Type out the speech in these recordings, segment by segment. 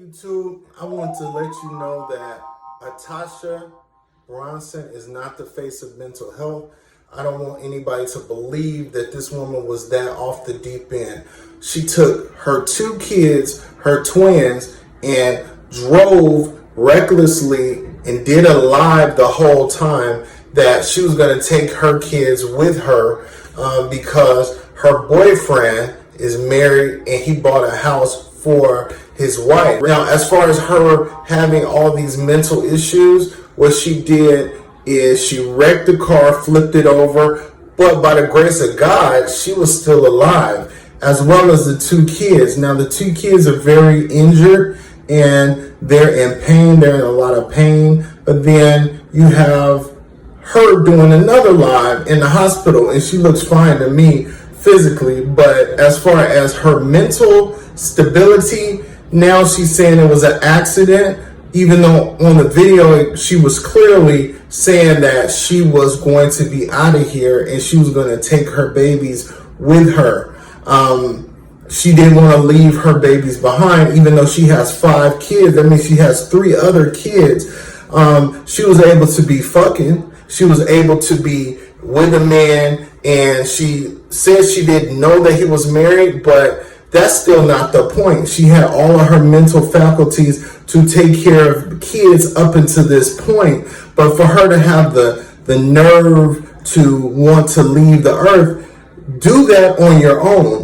YouTube, I want to let you know that Itasha Brunson is not the face of mental health. I don't want anybody to believe that this woman was that off the deep end. She took her two kids, her twins, and drove recklessly and did a live the whole time that she was going to take her kids with her because her boyfriend is married and he bought a house for his wife. Now, as far as her having all these mental issues, what she did is she wrecked the car, flipped it over, but by the grace of God, she was still alive, as well as the two kids. Now, the two kids are very injured and they're in pain. They're in a lot of pain. But then you have her doing another live in the hospital, and she looks fine to me physically. But as far as her mental stability, now she's saying it was an accident, even though on the video she was clearly saying that she was going to be out of here and she was going to take her babies with her. She didn't want to leave her babies behind, even though she has 5 kids. That means she has 3 other kids. She was able to be fucking. She was able to be with a man, and she said she didn't know that he was married, but that's still not the point. She had all of her mental faculties to take care of kids up until this point. But for her to have the nerve to want to leave the earth, do that on your own.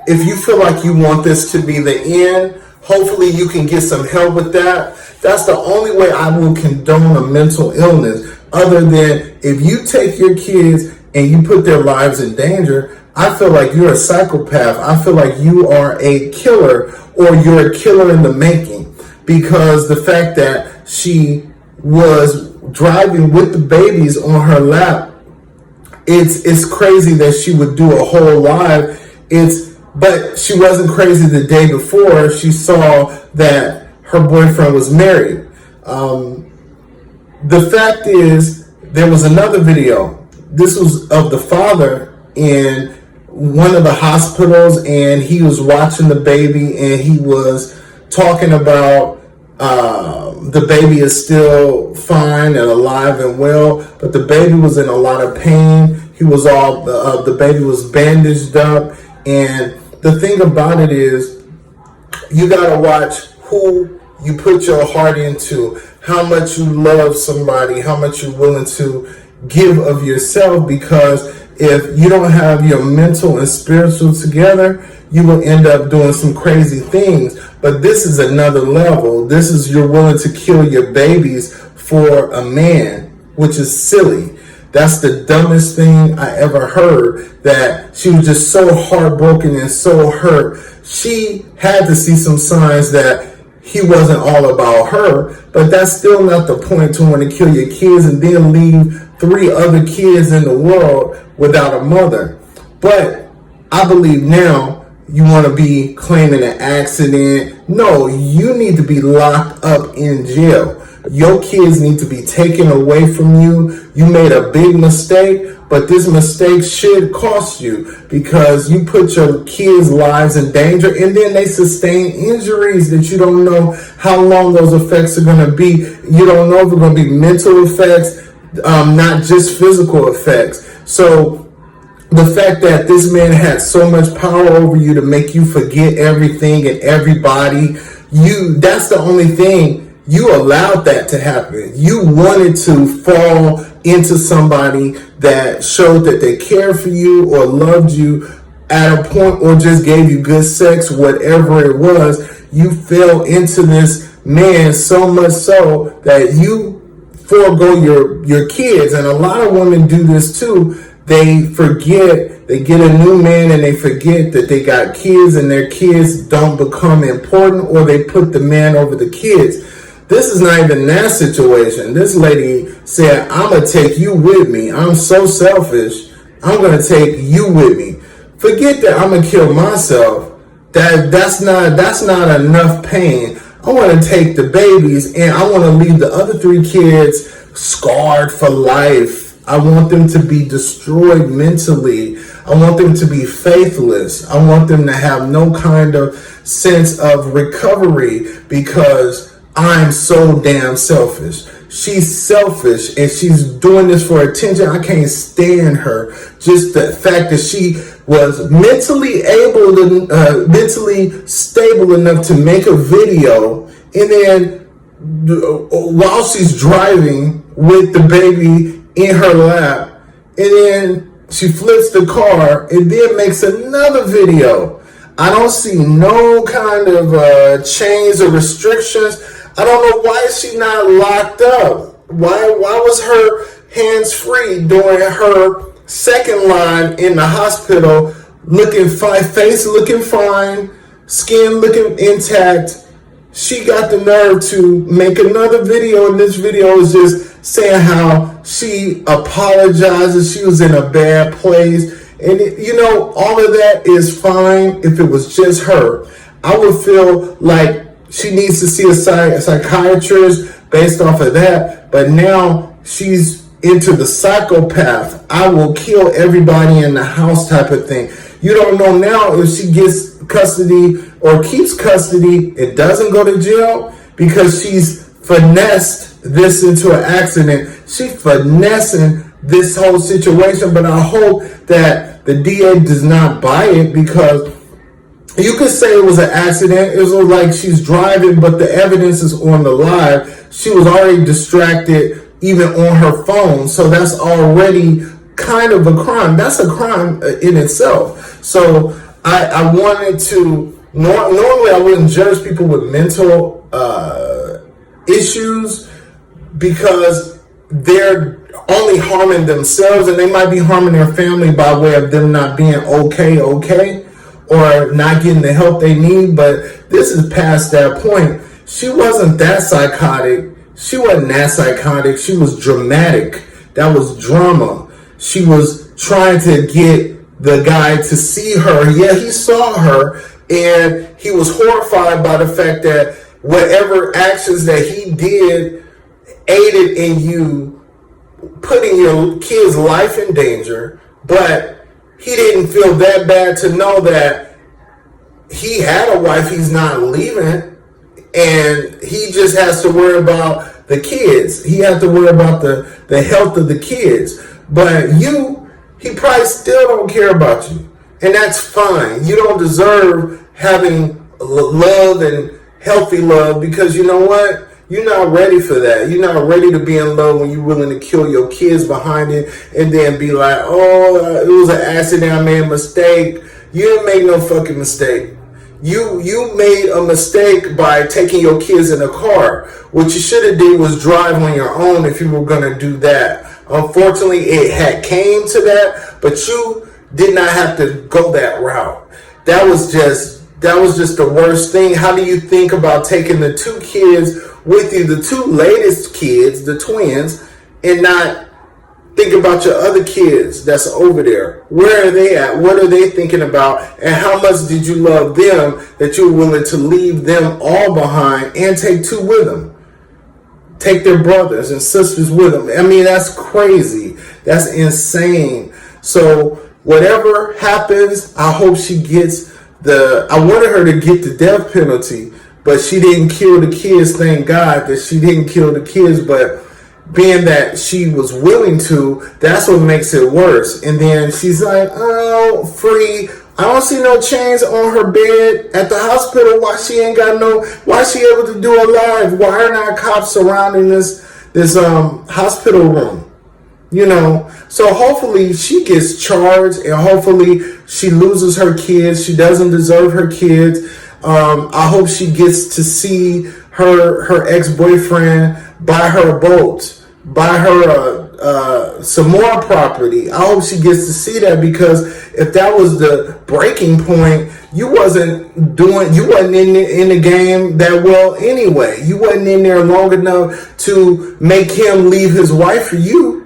If you feel like you want this to be the end, hopefully you can get some help with that. That's the only way I will condone a mental illness, other than if you take your kids and you put their lives in danger. I feel like you're a psychopath. I feel like you are a killer, or you're a killer in the making, because the fact that she was driving with the babies on her lap, it's crazy that she would do a whole live. But she wasn't crazy the day before she saw that her boyfriend was married. The fact is, there was another video. This was of the father in one of the hospitals, and he was watching the baby, and he was talking about the baby is still fine and alive and well, but the baby was in a lot of pain. He was the baby was bandaged up, and the thing about it is, you gotta watch who you put your heart into, how much you love somebody, how much you're willing to give of yourself, because if you don't have your mental and spiritual together, you will end up doing some crazy things. But this is another level. This is, you're willing to kill your babies for a man, which is silly. That's the dumbest thing I ever heard, that she was just so heartbroken and so hurt. She had to see some signs that he wasn't all about her, but that's still not the point to want to kill your kids and then leave 3 other kids in the world without a mother. But I believe now you want to be claiming an accident. No, you need to be locked up in jail. Your kids need to be taken away from you. You made a big mistake, but this mistake should cost you, because you put your kids' lives in danger, and then they sustain injuries that you don't know how long those effects are going to be. You don't know if they're going to be mental effects, not just physical effects. So the fact that this man had so much power over you to make you forget everything and everybody, that's the only thing. You allowed that to happen. You wanted to fall into somebody that showed that they cared for you or loved you at a point, or just gave you good sex, whatever it was. You fell into this man so much so that you forego your kids. And a lot of women do this too. They forget, they get a new man and they forget that they got kids, and their kids don't become important, or they put the man over the kids. This is not even that situation. This lady said, I'm going to take you with me. I'm so selfish. I'm going to take you with me. Forget that I'm going to kill myself. That's not enough pain. I want to take the babies, and I want to leave the other 3 kids scarred for life. I want them to be destroyed mentally. I want them to be faithless. I want them to have no kind of sense of recovery because I'm so damn selfish. She's selfish and she's doing this for attention. I can't stand her. Just the fact that she was mentally stable enough to make a video, and then while she's driving with the baby in her lap, and then she flips the car and then makes another video. I don't see no kind of chains or restrictions. I don't know why is she not locked up. Why was her hands free during her second line in the hospital, looking fine, face looking fine, skin looking intact? She got the nerve to make another video, and this video is just saying how she apologizes. She was in a bad place. And, all of that is fine if it was just her. I would feel like she needs to see a psychiatrist based off of that. But now she's into the psychopath. I will kill everybody in the house type of thing. You don't know now if she gets custody or keeps custody and doesn't go to jail because she's finessed this into an accident. She's finessing this whole situation. But I hope that the DA does not buy it, because you could say it was an accident. It was like she's driving, but the evidence is on the live. She was already distracted, even on her phone. So that's already kind of a crime. That's a crime in itself. So I wanted to, normally I wouldn't judge people with mental issues because they're only harming themselves, and they might be harming their family by way of them not being okay, or not getting the help they need. But this is past that point. She wasn't that psychotic. She was dramatic. That was drama. She was trying to get the guy to see her. Yeah, he saw her, and he was horrified by the fact that whatever actions that he did aided in you putting your kid's life in danger. But he didn't feel that bad to know that he had a wife he's not leaving, and he just has to worry about the kids. He has to worry about the health of the kids. But he probably still don't care about you, and that's fine. You don't deserve having love and healthy love, because you know what? You're not ready for that. You're not ready to be in love when you're willing to kill your kids behind it and then be like, oh, it was an accident, I made a mistake. You didn't make no fucking mistake. You made a mistake by taking your kids in a car. What you should have did was drive on your own if you were going to do that. Unfortunately, it had came to that, but you did not have to go that route. That was just the worst thing. How do you think about taking the two kids with you, the two latest kids, the twins, and not think about your other kids that's over there? Where are they at? What are they thinking about? And how much did you love them that you were willing to leave them all behind and take two with them? Take their brothers and sisters with them. I mean, that's crazy. That's insane. So whatever happens, I hope she gets I wanted her to get the death penalty, but she didn't kill the kids. Thank God that she didn't kill the kids. But being that she was willing to, that's what makes it worse. And then she's like, oh, free. I don't see no chains on her bed at the hospital. Why she able to do it live? Why are not cops surrounding this hospital room? So hopefully she gets charged, and hopefully she loses her kids. She doesn't deserve her kids. I hope she gets to see her ex-boyfriend buy her a boat, buy her some more property. I hope she gets to see that, because if that was the breaking point, you wasn't in the game that well anyway. You wasn't in there long enough to make him leave his wife for you.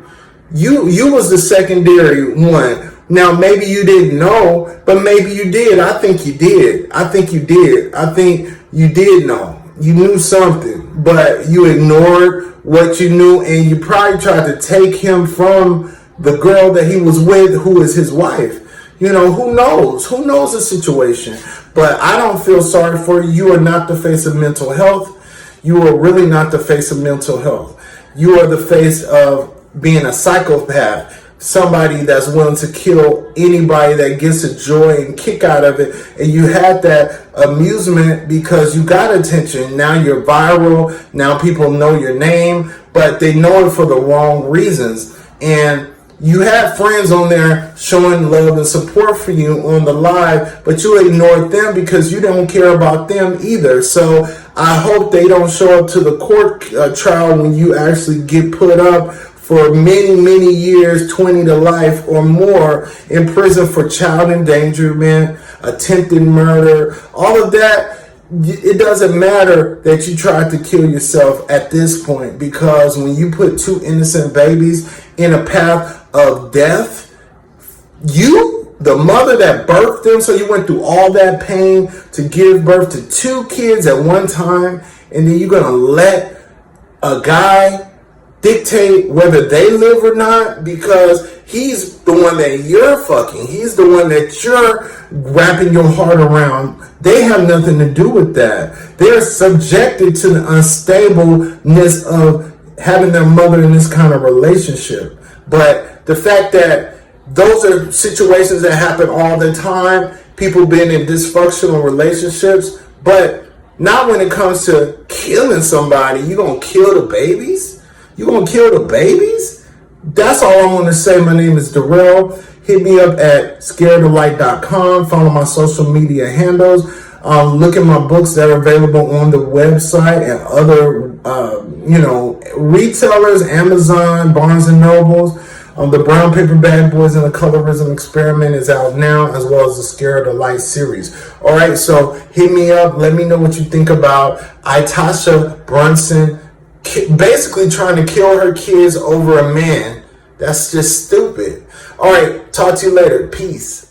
You was the secondary one. Now, maybe you didn't know, but maybe you did. I think you did. I think you did know. You knew something, but you ignored what you knew, and you probably tried to take him from the girl that he was with, who is his wife. You know, who knows? Who knows the situation? But I don't feel sorry for you. You are not the face of mental health. You are really not the face of mental health. You are the face of being a psychopath. Somebody that's willing to kill anybody that gets a joy and kick out of it. And you had that amusement because you got attention. Now you're viral. Now people know your name, but they know it for the wrong reasons. And you had friends on there showing love and support for you on the live, but you ignored them because you don't care about them either. So I hope they don't show up to the court trial when you actually get put up for many, many years, 20 to life or more in prison for child endangerment, attempted murder, all of that. It doesn't matter that you tried to kill yourself at this point, because when you put two innocent babies in a path of death, you, the mother that birthed them, so you went through all that pain to give birth to two kids at one time, and then you're going to let a guy dictate whether they live or not, because he's the one that you're fucking. He's the one that you're wrapping your heart around. They have nothing to do with that. They're subjected to the unstableness of having their mother in this kind of relationship. But the fact that those are situations that happen all the time, people being in dysfunctional relationships, but not when it comes to killing somebody. You gonna kill the babies? You gonna kill the babies? That's all I want to say. My name is Darrell. Hit me up at scaredtolight.com. Follow my social media handles. Look at my books that are available on the website and other, retailers, Amazon, Barnes and Nobles. The Brown Paper Bad Boys and the Colorism Experiment is out now, as well as the Scared of Light series. All right, so hit me up. Let me know what you think about Itasha Brunson basically trying to kill her kids over a man. That's just stupid. All right, talk to you later. Peace.